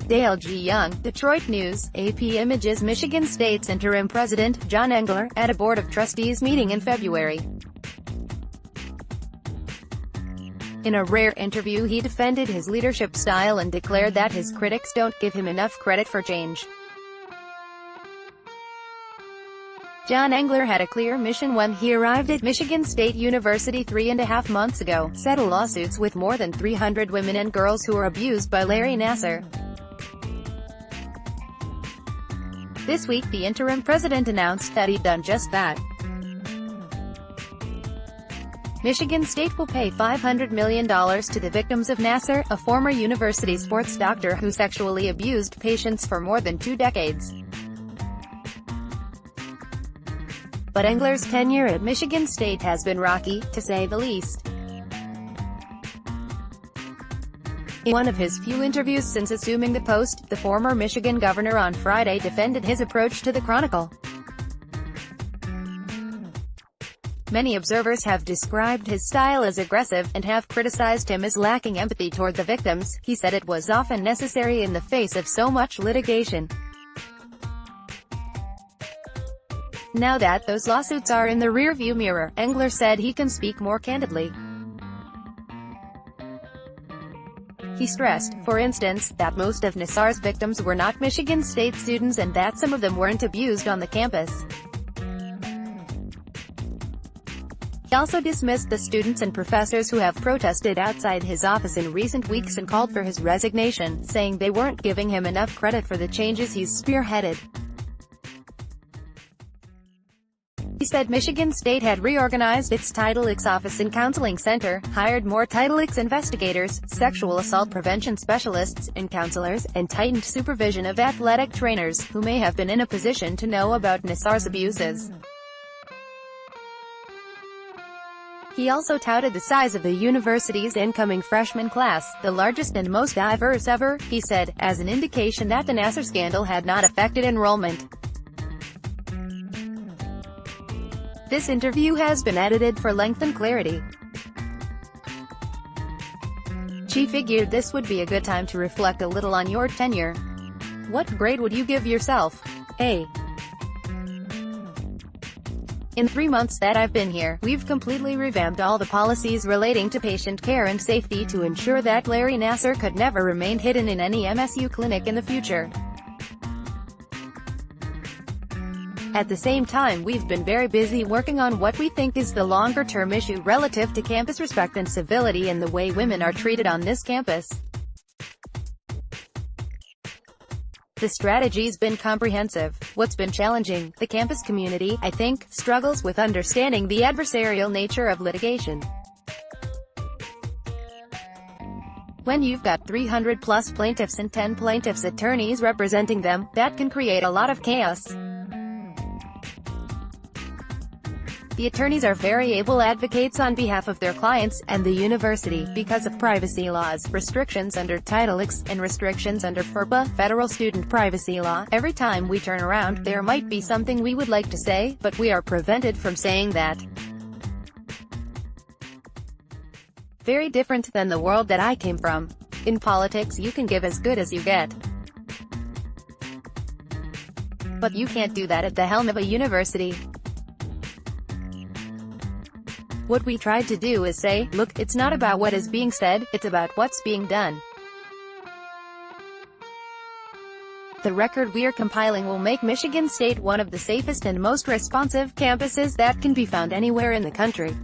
Dale G.Young, Detroit News, AP Images. Michigan State's interim president, John Engler, at a Board of Trustees meeting in February. In a rare interview, he defended his leadership style and declared that his critics don't give him enough credit for change. John Engler had a clear mission when he arrived at Michigan State University 3.5 months ago: settle lawsuits with more than 300 women and girls who were abused by Larry Nassar. This week, the interim president announced that he'd done just that. Michigan State will pay $500 million to the victims of Nassar, a former university sports doctor who sexually abused patients for more than 2 decades. But Engler's tenure at Michigan State has been rocky, to say the least. In one of his few interviews since assuming the post, the former Michigan governor on Friday defended his approach to the Chronicle. Many observers have described his style as aggressive, and have criticized him as lacking empathy toward the victims. He said it was often necessary in the face of so much litigation. Now that those lawsuits are in the rearview mirror, Engler said he can speak more candidly. He stressed, for instance, that most of Nassar's victims were not Michigan State students and that some of them weren't abused on the campus. He also dismissed the students and professors who have protested outside his office in recent weeks and called for his resignation, saying they weren't giving him enough credit for the changes he's spearheaded. He said Michigan State had reorganized its Title X office and counseling center, hired more Title X investigators, sexual assault prevention specialists, and counselors, and tightened supervision of athletic trainers, who may have been in a position to know about Nassar's abuses. He also touted the size of the university's incoming freshman class, the largest and most diverse ever, he said, as an indication that the Nassar scandal had not affected enrollment. This interview has been edited for length and clarity. She figured this would be a good time to reflect a little on your tenure. What grade would you give yourself? A. In 3 months that I've been here, we've completely revamped all the policies relating to patient care and safety to ensure that Larry Nassar could never remain hidden in any MSU clinic in the future. At the same time, we've been very busy working on what we think is the longer-term issue relative to campus respect and civility and the way women are treated on this campus. The strategy's been comprehensive. What's been challenging, the campus community, I think, struggles with understanding the adversarial nature of litigation. When you've got 300+ plaintiffs and 10 plaintiffs' attorneys representing them, that can create a lot of chaos. The attorneys are very able advocates on behalf of their clients, and the university, because of privacy laws, restrictions under Title X, and restrictions under FERPA, Federal Student Privacy Law. Every time we turn around, there might be something we would like to say, but we are prevented from saying that. Very different than the world that I came from. In politics, you can give as good as you get. But you can't do that at the helm of a university. What we tried to do is say, look, it's not about what is being said, it's about what's being done. The record we are compiling will make Michigan State one of the safest and most responsive campuses that can be found anywhere in the country.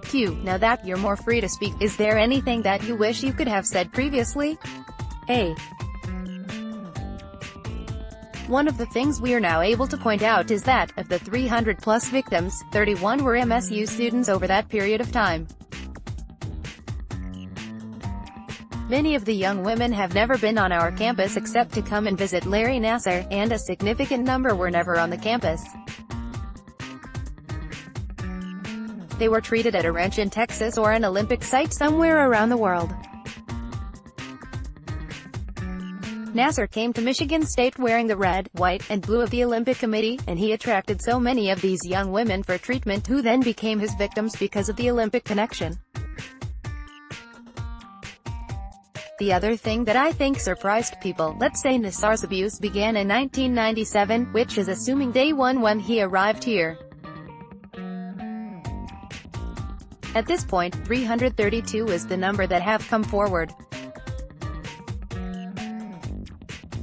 Q. Now that you're more free to speak, is there anything that you wish you could have said previously? A. One of the things we are now able to point out is that, of the 300+ victims, 31 were MSU students over that period of time. Many of the young women have never been on our campus except to come and visit Larry Nassar, and a significant number were never on the campus. They were treated at a ranch in Texas or an Olympic site somewhere around the world. Nassar came to Michigan State wearing the red, white, and blue of the Olympic Committee, and he attracted so many of these young women for treatment who then became his victims because of the Olympic connection. The other thing that I think surprised people, let's say Nassar's abuse began in 1997, which is assuming day one when he arrived here. At this point, 332 is the number that have come forward.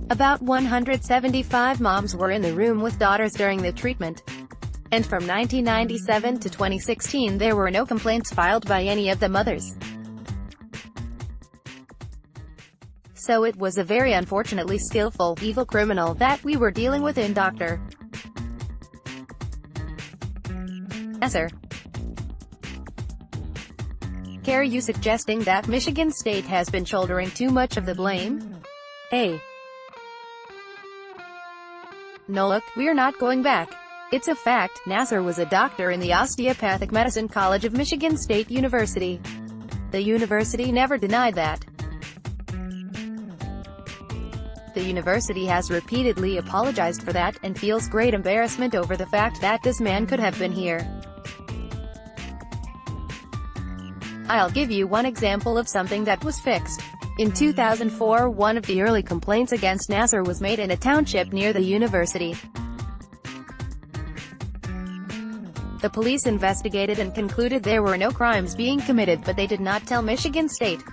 About 175 moms were in the room with daughters during the treatment. And from 1997 to 2016 there were no complaints filed by any of the mothers. So it was a very unfortunately skillful, evil criminal that we were dealing with in Dr. Nassar. Are you suggesting that Michigan State has been shouldering too much of the blame? No, look, we're not going back. It's a fact, Nassar was a doctor in the Osteopathic Medicine College of Michigan State University. The university never denied that. The university has repeatedly apologized for that, and feels great embarrassment over the fact that this man could have been here. I'll give you one example of something that was fixed. In 2004, one of the early complaints against Nassar was made in a township near the university. The police investigated and concluded there were no crimes being committed, but they did not tell Michigan State.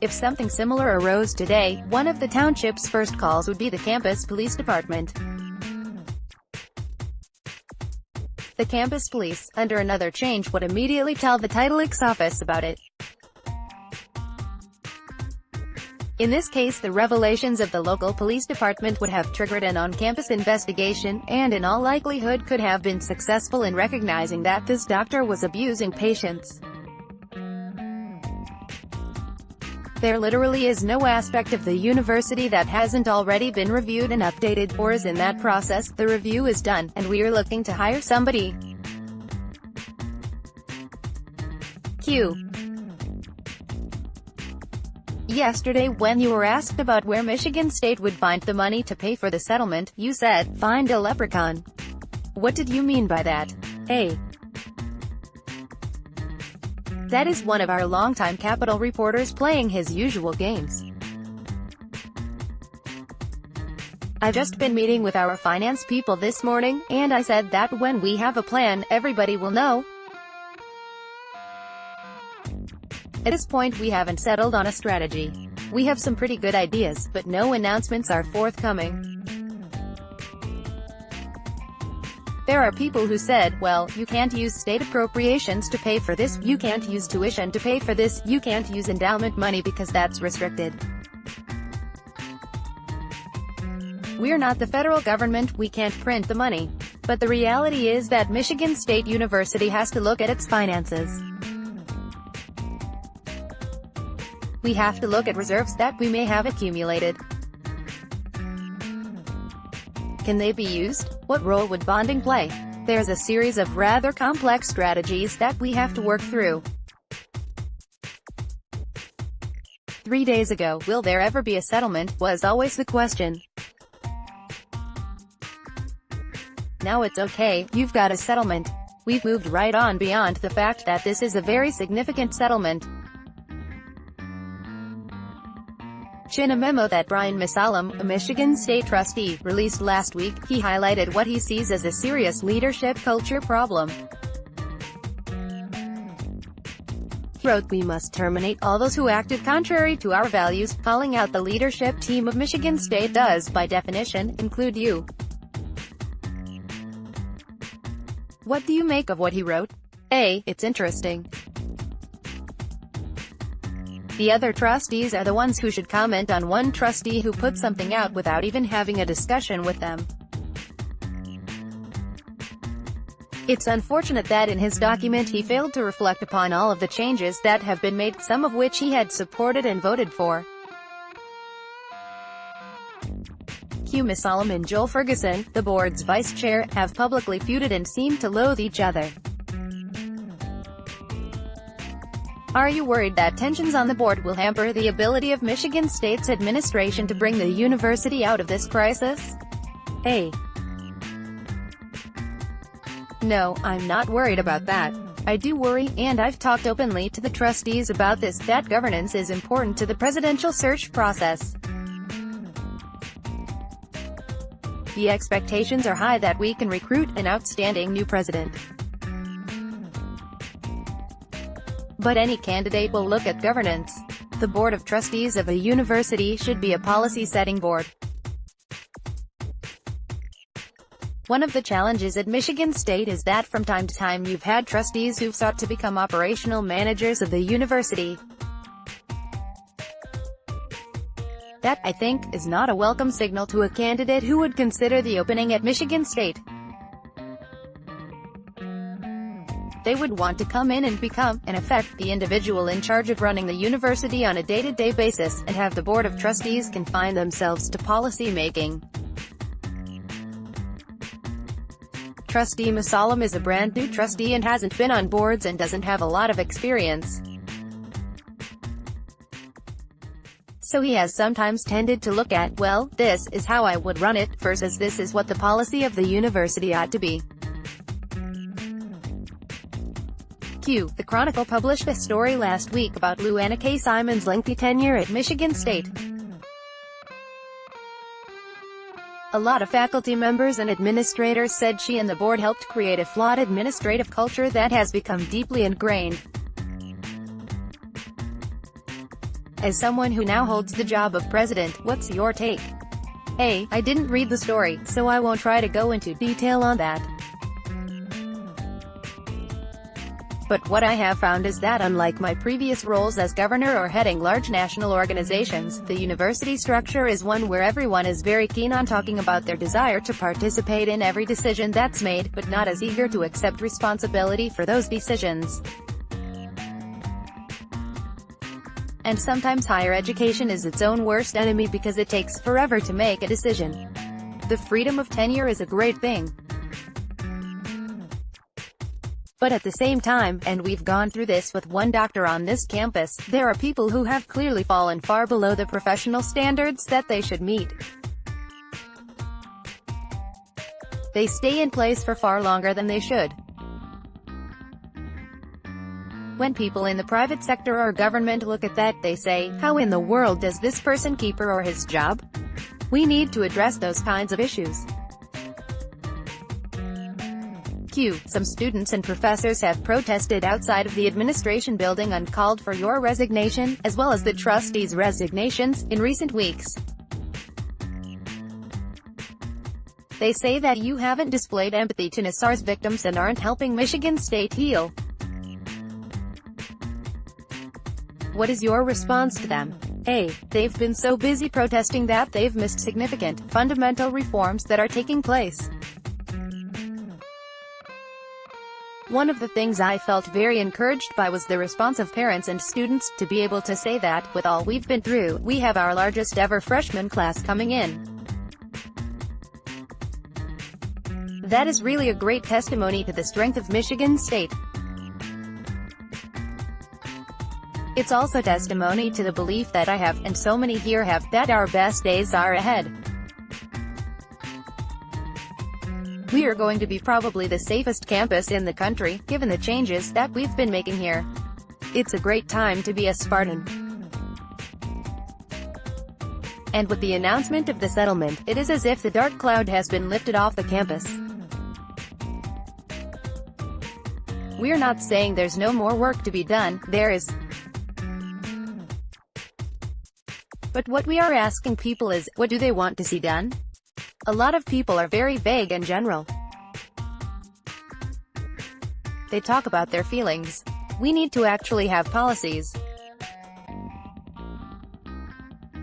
If something similar arose today, one of the township's first calls would be the campus police department. The campus police, under another change, would immediately tell the Title X office about it. In this case, the revelations of the local police department would have triggered an on-campus investigation, and in all likelihood could have been successful in recognizing that this doctor was abusing patients. There literally is no aspect of the university that hasn't already been reviewed and updated, or is in that process. The review is done, and we are looking to hire somebody. Q. Yesterday, when you were asked about where Michigan State would find the money to pay for the settlement, you said, "Find a leprechaun." What did you mean by that? That is one of our longtime Capitol reporters playing his usual games. I've just been meeting with our finance people this morning, and I said that when we have a plan, everybody will know. At this point we haven't settled on a strategy. We have some pretty good ideas, but no announcements are forthcoming. There are people who said, well, you can't use state appropriations to pay for this, you can't use tuition to pay for this, you can't use endowment money because that's restricted. We're not the federal government, we can't print the money. But the reality is that Michigan State University has to look at its finances. We have to look at reserves that we may have accumulated. Can they be used? What role would bonding play? There's a series of rather complex strategies that we have to work through. 3 days ago, will there ever be a settlement, was always the question. Now it's okay, you've got a settlement. We've moved right on beyond the fact that this is a very significant settlement. In a memo that Brian Masalem, a Michigan State trustee, released last week, he highlighted what he sees as a serious leadership culture problem. He wrote, "We must terminate all those who acted contrary to our values," calling out the leadership team of Michigan State does, by definition, include you. What do you make of what he wrote? It's interesting. The other trustees are the ones who should comment on one trustee who put something out without even having a discussion with them. It's unfortunate that in his document he failed to reflect upon all of the changes that have been made, some of which he had supported and voted for. Masalem and Joel Ferguson, the board's vice chair, have publicly feuded and seem to loathe each other. Are you worried that tensions on the board will hamper the ability of Michigan State's administration to bring the university out of this crisis? No, I'm not worried about that. I do worry, and I've talked openly to the trustees about this, that governance is important to the presidential search process. The expectations are high that we can recruit an outstanding new president. But any candidate will look at governance. The Board of Trustees of a university should be a policy-setting board. One of the challenges at Michigan State is that from time to time you've had trustees who've sought to become operational managers of the university. That, I think, is not a welcome signal to a candidate who would consider the opening at Michigan State. They would want to come in and become, in effect, the individual in charge of running the university on a day-to-day basis, and have the Board of Trustees confine themselves to policy making. Trustee Musalam is a brand new trustee and hasn't been on boards and doesn't have a lot of experience. So he has sometimes tended to look at, well, this is how I would run it, versus this is what the policy of the university ought to be. Q. The Chronicle published a story last week about Luana K. Simon's lengthy tenure at Michigan State. A lot of faculty members and administrators said she and the board helped create a flawed administrative culture that has become deeply ingrained. As someone who now holds the job of president, what's your take? A. I didn't read the story, so I won't try to go into detail on that. But what I have found is that unlike my previous roles as governor or heading large national organizations, the university structure is one where everyone is very keen on talking about their desire to participate in every decision that's made, but not as eager to accept responsibility for those decisions. And sometimes higher education is its own worst enemy because it takes forever to make a decision. The freedom of tenure is a great thing. But at the same time, and we've gone through this with one doctor on this campus, there are people who have clearly fallen far below the professional standards that they should meet. They stay in place for far longer than they should. When people in the private sector or government look at that, they say, how in the world does this person keep her or his job? We need to address those kinds of issues. Q. Some students and professors have protested outside of the administration building and called for your resignation, as well as the trustees' resignations, in recent weeks. They say that you haven't displayed empathy to Nassar's victims and aren't helping Michigan State heal. What is your response to them? A. They've been so busy protesting that they've missed significant, fundamental reforms that are taking place. One of the things I felt very encouraged by was the response of parents and students, to be able to say that, with all we've been through, we have our largest ever freshman class coming in. That is really a great testimony to the strength of Michigan State. It's also testimony to the belief that I have, and so many here have, that our best days are ahead. We are going to be probably the safest campus in the country, given the changes that we've been making here. It's a great time to be a Spartan. And with the announcement of the settlement, it is as if the dark cloud has been lifted off the campus. We're not saying there's no more work to be done, there is. But what we are asking people is, what do they want to see done? A lot of people are very vague and general. They talk about their feelings. We need to actually have policies.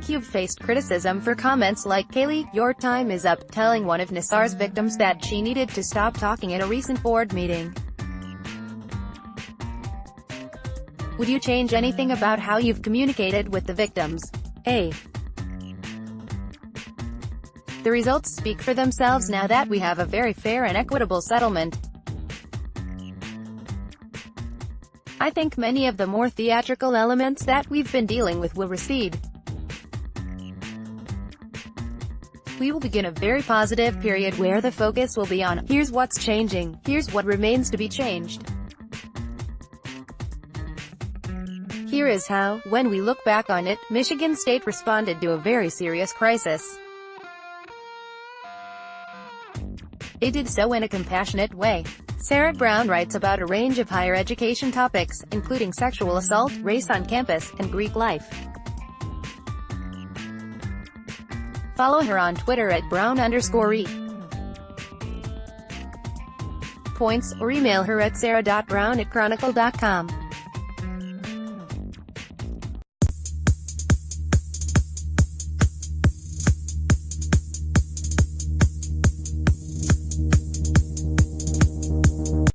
You've faced criticism for comments like, Kaylee, your time is up, telling one of Nassar's victims that she needed to stop talking at a recent board meeting. Would you change anything about how you've communicated with the victims? A. The results speak for themselves now that we have a very fair and equitable settlement. I think many of the more theatrical elements that we've been dealing with will recede. We will begin a very positive period where the focus will be on, here's what's changing, here's what remains to be changed. Here is how, when we look back on it, Michigan State responded to a very serious crisis. They did so in a compassionate way. Sarah Brown writes about a range of higher education topics, including sexual assault, race on campus, and Greek life. Follow her on Twitter at @brown_e. Points, or email her at sarah.brown@chronicle.com.